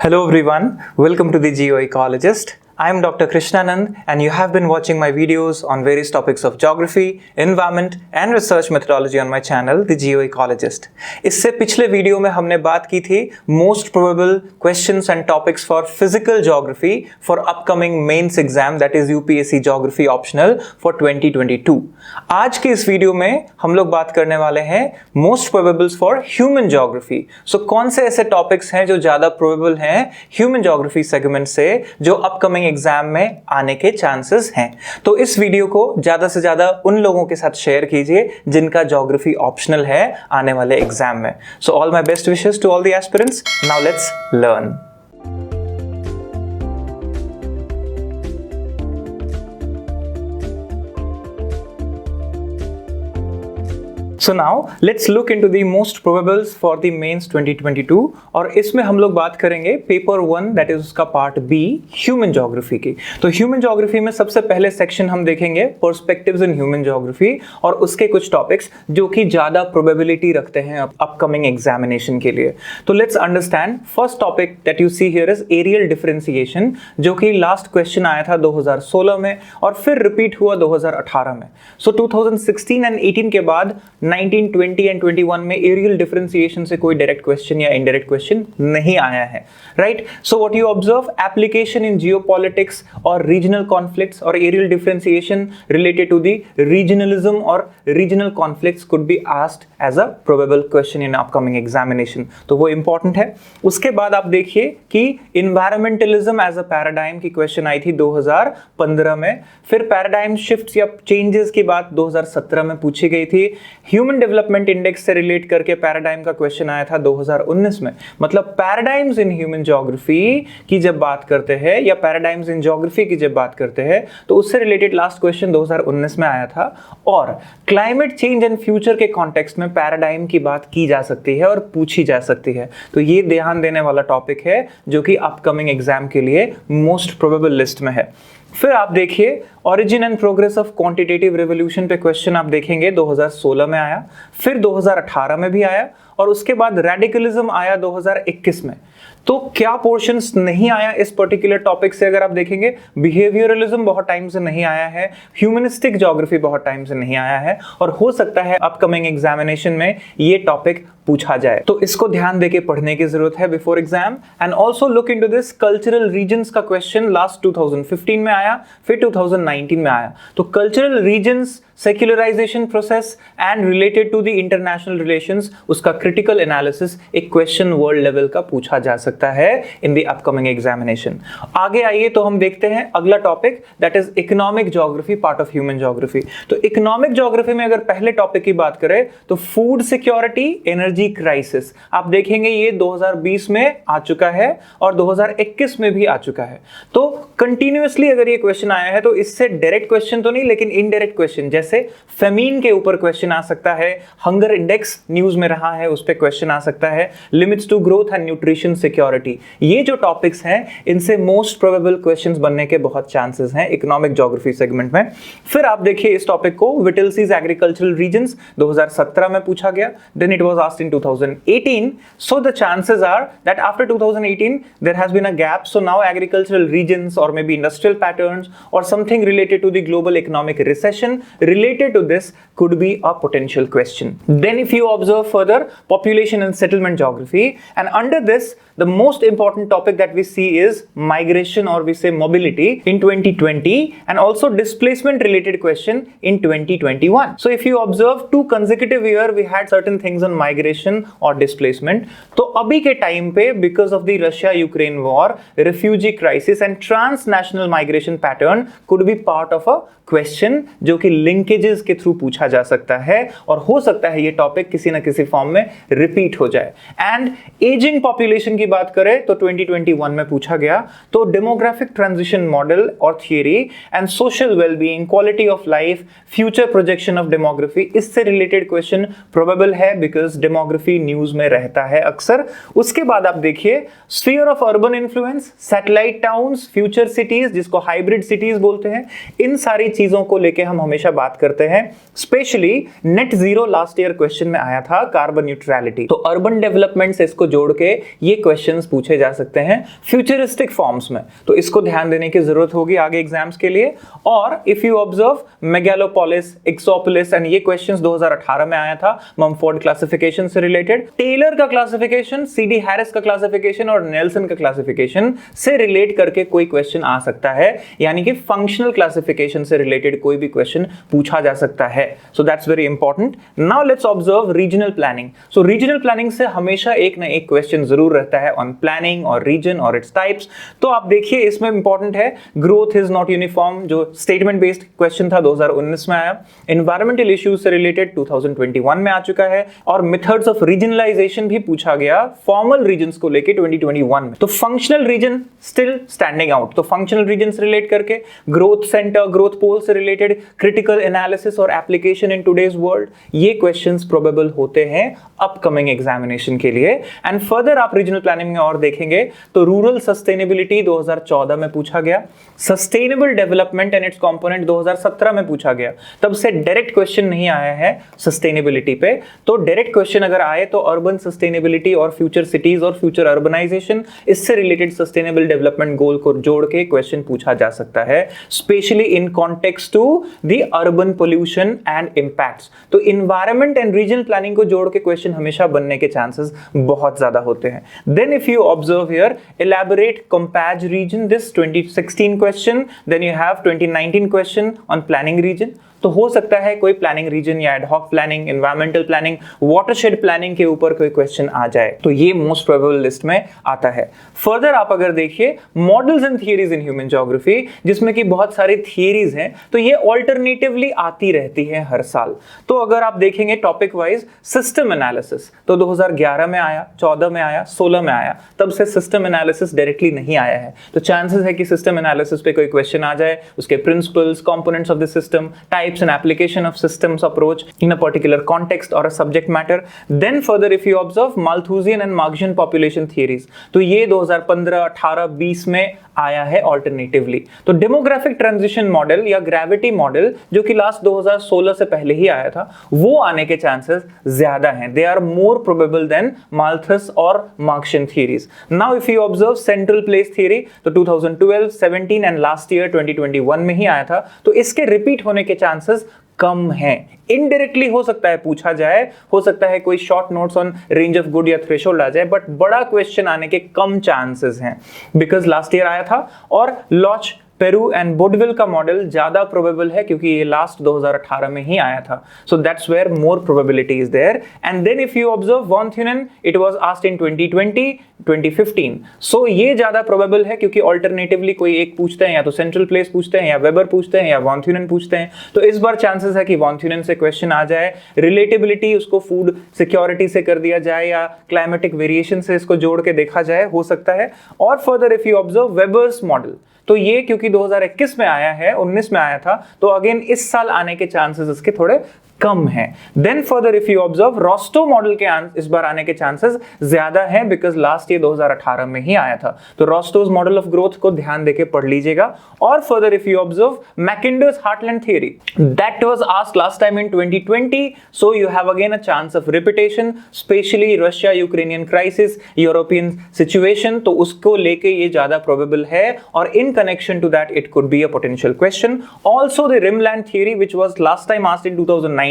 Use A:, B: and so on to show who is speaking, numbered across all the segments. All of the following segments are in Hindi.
A: Hello everyone, welcome to the Geo Ecologist. I am Dr. Krishnanand and you have been watching my videos on various topics of geography, environment and research methodology on my channel, The Geo Ecologist. इससे पिछले वीडियो में हमने बात की थी most probable questions and topics for physical geography for upcoming mains exam that is UPSC Geography Optional for 2022. आज के इस वीडियो में हम लोग बात करने वाले हैं most probables for human geography. So कौन से ऐसे टॉपिक्स हैं जो ज़्यादा probable हैं human geography segment से जो upcoming एग्जाम में आने के चांसेस हैं। तो इस वीडियो को ज्यादा से ज्यादा उन लोगों के साथ शेयर कीजिए जिनका ज्योग्राफी ऑप्शनल है आने वाले एग्जाम में। So all my best wishes to all the aspirants. Now let's learn. So now let's look into the most probables for the mains 2022 और इसमें हम लोग बात करेंगे पेपर 1 दैट इज उसका पार्ट बी ह्यूमन ज्योग्राफी की। तो ह्यूमन ज्योग्राफी में सबसे पहले सेक्शन हम देखेंगे पर्सपेक्टिव्स इन ह्यूमन ज्योग्राफी और उसके कुछ टॉपिक्स जो कि ज्यादा प्रोबेबिलिटी रखते हैं अपकमिंग एग्जामिनेशन के लिए। तो let's understand first topic that you see here is areal differentiation, जो कि लास्ट क्वेश्चन आया था 2016 में और फिर रिपीट हुआ 2018 में। सो 2016 एंड 18 के बाद 19, 20 एंड 21 में एरियल डिफरेंशिएशन से कोई डायरेक्ट क्वेश्चन या इनडायरेक्ट क्वेश्चन नहीं आया है, right. So what you observe, application in geopolitics और रीजनल कॉन्फ्लिक्ट्स और areal differentiation related to the regionalism और regional conflicts could be asked as a probable question in upcoming examination, तो वो इंपॉर्टेंट है। उसके बाद आप देखिए कि इन्वायरमेंटलिज्म एज अ पैराडाइम की क्वेश्चन आई थी 2015 में, फिर पैराडाइम शिफ्ट्स या चेंजेस की बात 2017 में पूछी गई थी। ह्यूमन डेवलपमेंट इंडेक्स से रिलेट करके पैराडाइम का क्वेश्चन आया था 2019 में। मतलब पैराडाइम्स इन ह्यूमन ज्योग्राफी की जब बात करते हैं या पैराडाइम्स इन ज्योग्राफी की जब बात करते हैं तो उससे रिलेटेड लास्ट क्वेश्चन 2019 में आया था। और क्लाइमेट चेंज एंड फ्यूचर के कॉन्टेक्स्ट में पैराडाइम की बात की जा सकती है और पूछी जा सकती है, तो ये ध्यान देने वाला टॉपिक है जो कि अपकमिंग एग्जाम के लिए मोस्ट प्रोबेबल लिस्ट में है। फिर आप देखिए origin and progress of quantitative revolution पे क्वेश्चन आप देखेंगे 2016 में आया, फिर 2018 में भी आया और उसके बाद रेडिकलिज्म आया 2021 में। तो क्या पोर्शंस नहीं आया इस पर्टिकुलर टॉपिक से अगर आप देखेंगे, बिहेवियरलिज्म बहुत टाइम से नहीं आया है, ह्यूमनिस्टिक ज्योग्राफी बहुत टाइम से नहीं आया है और हो सकता है अपकमिंग एग्जामिनेशन में ये टॉपिक पूछा जाए, तो इसको ध्यान देके पढ़ने की जरूरत है before exam. And also look into this cultural regions का क्वेश्चन लास्ट 2015 में आया, फिर 2019 में आया। तो cultural regions, secularization process and related to the international relations, उसका क्रिटिकल एनालिसिस एक क्वेश्चन वर्ल्ड लेवल का पूछा जा सकता है इन द अपकमिंग एग्जामिनेशन। आगे आइए तो हम देखते हैं अगला topic that is economic geography part of human geography. तो इकोनॉमिक ज्योग्राफी में अगर पहले टॉपिक की बात करें तो फूड सिक्योरिटी, एनर्जी क्राइसिस, आप देखेंगे ये 2020 में आ चुका है और 2021 में भी आ चुका है। तो कंटिन्यूअसली अगर ये क्वेश्चन आया है तो इससे डायरेक्ट क्वेश्चन तो नहीं लेकिन इनडायरेक्ट क्वेश्चन, जैसे फेमीन के ऊपर क्वेश्चन आ सकता है, हंगर इंडेक्स न्यूज में रहा है उस पे क्वेश्चन आ सकता है, limits to growth and nutrition security, ये जो टॉपिक्स हैं इनसे मोस्ट प्रोबेबल क्वेश्चंस बनने के बहुत चांसेस हैं इकोनॉमिक ज्योग्राफी सेगमेंट में। फिर आप देखिए इस टॉपिक को विटलसीज एग्रीकल्चरल रीजन्स 2017 में पूछा गया, then it was asked in 2018, so the chances are that after 2018 there has been a gap, so now agricultural regions or maybe industrial patterns or something related to the global economic recession related to this could be a potential question. Then if you observe further population and settlement geography, and under this the most important topic that we see is migration or we say mobility in 2020 and also displacement related question in 2021. So if you observe 2 consecutive year we had certain things on migration or displacement, तो अभी के टाइम पे because of the Russia Ukraine war, refugee crisis and transnational migration pattern could be part of a question जो कि लिंकेजेस के थ्रू पूछा जा सकता है और हो सकता है ये टॉपिक किसी ना किसी फॉर्म में रिपीट हो जाए। एंड एजिंग पॉपुलेशन की बात करें तो 2021 में पूछा गया, तो डेमोग्राफिक ट्रांजिशन मॉडल और theory and social wellbeing, quality of life, future projection of demography, इससे रिलेटेड क्वेश्चन प्रोबेबल है बिकॉज डेमोग्राफी न्यूज में रहता है अक्सर। उसके बाद आप देखिए sphere of urban influence, satellite towns, future cities जिसको हाइब्रिड सिटीज बोलते हैं, इन सारी चीजों को लेके हम हमेशा बात करते हैं। Specially net zero last year question में आया था, कार्बन न्यूट्रलिटी, तो अर्बन डेवलपमेंट से इसको जोड़ के ये क्वेश्चन क्वेश्चंस पूछे जा सकते हैं फ्यूचरिस्टिक फॉर्म्स में, तो इसको ध्यान देने की जरूरत होगी आगे एग्जाम्स के लिए। और if you observe megalopolis, exopolis, and ये क्वेश्चंस 2018 में आया था ममफोर्ड क्लासिफिकेशन से रिलेटेड। टेलर का क्लासिफिकेशन, सीडी हैरिस का क्लासिफिकेशन और नेल्सन का क्लासिफिकेशन से रिलेट करके कोई क्वेश्चन आ सकता है, यानी कि फंक्शनल क्लासिफिकेशन से रिलेटेड कोई भी क्वेश्चन पूछा जा सकता है। So that's very important. Now let's observe regional planning. So regional planning से हमेशा एक ना एक क्वेश्चन जरूर रहता है ऑन प्लानिंग और रीजन और इट्स टाइप्स। तो आप देखिए इसमें इंपॉर्टेंट है ग्रोथ इज नॉट यूनिफॉर्म, जो स्टेटमेंट बेस्ड क्वेश्चन था 2019 में आया। एनवायरमेंटल इश्यूज से रिलेटेड 2021 में आ चुका है। और मेथड्स ऑफ रीजनलाइजेशन भी पूछा गया फॉर्मल रीजन्स को लेके 2021 में। तो functional region still standing out, तो फंक्शनल रीजन से रिलेट करके ग्रोथ सेंटर, ग्रोथ पोल से रिलेटेड क्रिटिकल एनालिसिस और एप्लीकेशन इन टुडेज वर्ल्ड, ये क्वेश्चंस प्रोबेबल होते हैं अपकमिंग एग्जामिनेशन के लिए। एंड फर्दर आप रीजनल प्लानिंग में और देखेंगे तो रूरल सस्टेनेबिलिटी 2014 में पूछा गया, sustainable development and it's component 2017 में पूछा गया। तब से डायरेक्ट क्वेश्चन नहीं आया है सस्टेनेबिलिटी पे। तो डायरेक्ट क्वेश्चन अगर आए तो अर्बन सस्टेनेबिलिटी और फ्यूचर सिटीज और फ्यूचर अर्बनाइजेशन, इससे रिलेटेड सस्टेनेबल डेवलपमेंट गोल को जोड़ के क्वेश्चन पूछा जा सकता है, specially in context to the urban pollution and impacts. तो इन्वायरमेंट एंड रीजनल प्लानिंग को जोड़ के क्वेश्चन हमेशा बनने के चांसेस बहुत ज्यादा होते हैं। Then if you observe here, elaborate compare region, this 2016 question, then you have 2019 question on planning region। तो हो सकता है कोई प्लानिंग रीजन या ad hoc planning, environmental planning, watershed planning के ऊपर कोई क्वेश्चन आ जाए, तो ये मोस्ट प्रोबेबल लिस्ट में आता है। फर्दर आप अगर देखिए models and theories in human geography, जिसमें कि बहुत सारी थियरीज हैं, तो ये ऑल्टरनेटिवली आती रहती है हर साल। तो अगर आप देखेंगे टॉपिक वाइज, सिस्टम एनालिसिस तो 2011 में आया, 14 में आया, 16 में आया, तब से सिस्टम एनालिसिस डायरेक्टली नहीं आया है। तो चांसेस है कि सिस्टम एनालिसिस पे कोई क्वेश्चन आ जाए, उसके principles, components of the system, types and application of systems approach in a particular context or a subject matter। Then further if you observe Malthusian and Marxian population theories, तो ये 2015, 18, 20 में आया है ऑल्टरनेटिवली। तो डेमोग्राफिक ट्रांजिशन मॉडल या ग्रेविटी मॉडल, जो कि लास्ट 2016 से पहले ही आया था, वो आने के चांसेस ज्यादा हैं। They are more probable than Malthus और Marxian theories. Now if you observe central place theory, तो 2012, 17 एंड लास्ट ईयर 2021 में ही आया था। तो इसके रिपीट होने के चांसेस कम है। इनडायरेक्टली हो सकता है पूछा जाए, हो सकता है कोई short notes on range of good या थ्रेशोल्ड आ जाए, बट बड़ा क्वेश्चन आने के कम चांसेस हैं, बिकॉज लास्ट ईयर आया था। और लॉच, पेरू एंड बोडविल का मॉडल ज्यादा प्रोबेबल है क्योंकि ये लास्ट 2018 में ही आया था। So that's where more probability is there. And then if you observe von Thünen, it was asked in 2020, 2015। सो ये ज्यादा प्रोबेबल है क्योंकि ऑल्टरनेटिवली कोई एक पूछते हैं, या तो सेंट्रल प्लेस पूछते हैं, या वेबर पूछते हैं, या वॉन थ्यूनेन पूछते हैं। तो इस बार चांसेस है कि वॉन थ्यूनेन से क्वेश्चन आ जाए। रिलेटेबिलिटी उसको फूड सिक्योरिटी से कर दिया जाए, या क्लाइमेटिक वेरिएशन से इसको जोड़ के देखा जाए, हो सकता है। और further if you observe Weber's model, तो ये क्योंकि 2021 में आया है, 19 में आया था, तो अगेन इस साल आने के चांसेस इसके थोड़े कम है। Then further if you observe Rostow model के इस बार आने के चांसेस ज्यादा हैं, बिकॉज लास्ट ईयर 2018 में ही आया था। तो रोस्टोज मॉडल ऑफ ग्रोथ को ध्यान देके पढ़ लीजिएगा। और further if you observe Mackinder's heartland theory, that was asked last time in 2020, so you have again a chance of repetition, specially Russia Ukrainian crisis, European situation, तो उसको लेके ये ज्यादा प्रोबेबल है। और in connection to that it could be a potential question. Also the rimland theory which was last time asked in 2019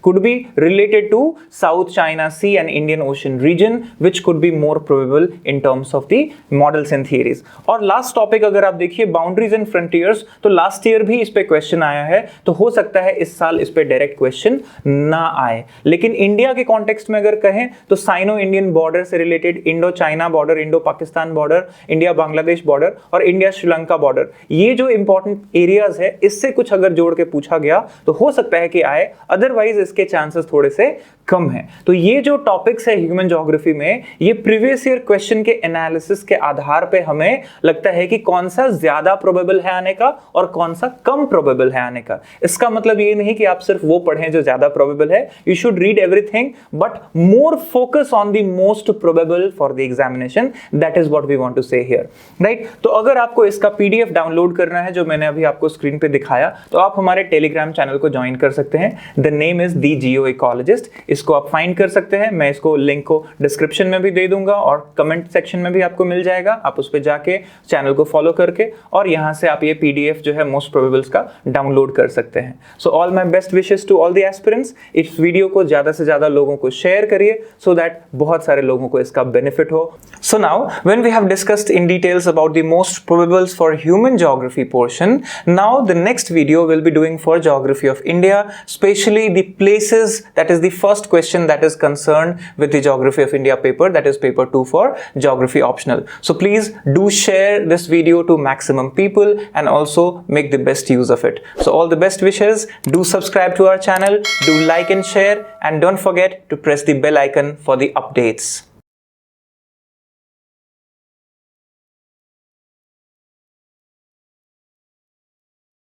A: could be related to South China Sea and Indian Ocean region, which could be more probable in terms of the models and theories। और लास्ट टॉपिक अगर आप देखिए बाउंड्रीज एंड फ्रंटियर्स, तो लास्ट ईयर भी इस पे क्वेश्चन आया है, तो हो सकता है इस साल इस पे डायरेक्ट क्वेश्चन ना आए। लेकिन इंडिया के कॉन्टेक्स्ट में अगर कहें तो साइनो इंडियन बॉर्डर से related, Indo China border, Indo Pakistan border, India Bangladesh border और इंडिया श्रीलंका बॉर्डर, ये जो इंपॉर्टेंट एरियाज है, इससे कुछ अगर जोड़ के पूछा गया तो हो सकता है कि आए, अदरवाइज इसके चांसेस थोड़े से कम है। तो ये जो टॉपिक्स है ह्यूमन ज्योग्राफी में, ये प्रीवियस ईयर क्वेश्चन के एनालिसिस के आधार पे हमें लगता है कि कौन सा ज्यादा प्रोबेबल है आने का और कौन सा कम प्रोबेबल है आने का। इसका मतलब ये नहीं कि आप सिर्फ वो पढ़ें जो ज्यादा प्रोबेबल है, you should read everything, but more focus on the most probable for the examination. That is what we want to say here, right. तो अगर आपको इसका पीडीएफ डाउनलोड करना है, जो मैंने अभी आपको स्क्रीन पे दिखाया, तो आप हमारे टेलीग्राम चैनल को ज्वाइन कर सकते हैं। The name is the Jio ecologist. इसको आप फाइंड कर सकते हैं, मैं इसको लिंक को डिस्क्रिप्शन में भी दे दूंगा और कमेंट सेक्शन में भी आपको मिल जाएगा। आप उस पर जाके चैनल को फॉलो करके और यहाँ से आप ये पीडीएफ जो है मोस्ट प्रोबेबल्स का डाउनलोड कर सकते हैं। So all my best wishes to all the aspirants. इस वीडियो को ज्यादा से ज्यादा लोगों को शेयर करिए सो दैट बहुत सारे लोगों को इसका बेनिफिट हो। So now when we have discussed in details about the most probables for human geography portion, now the next video will be doing for geography of India, especially the places. That is the first question that is concerned with the geography of India paper, that is paper 2 for geography optional. So please do share this video to maximum people and also make the best use of it. So all the best wishes. Do subscribe to our channel, do like and share, and don't forget to press the bell icon for the updates.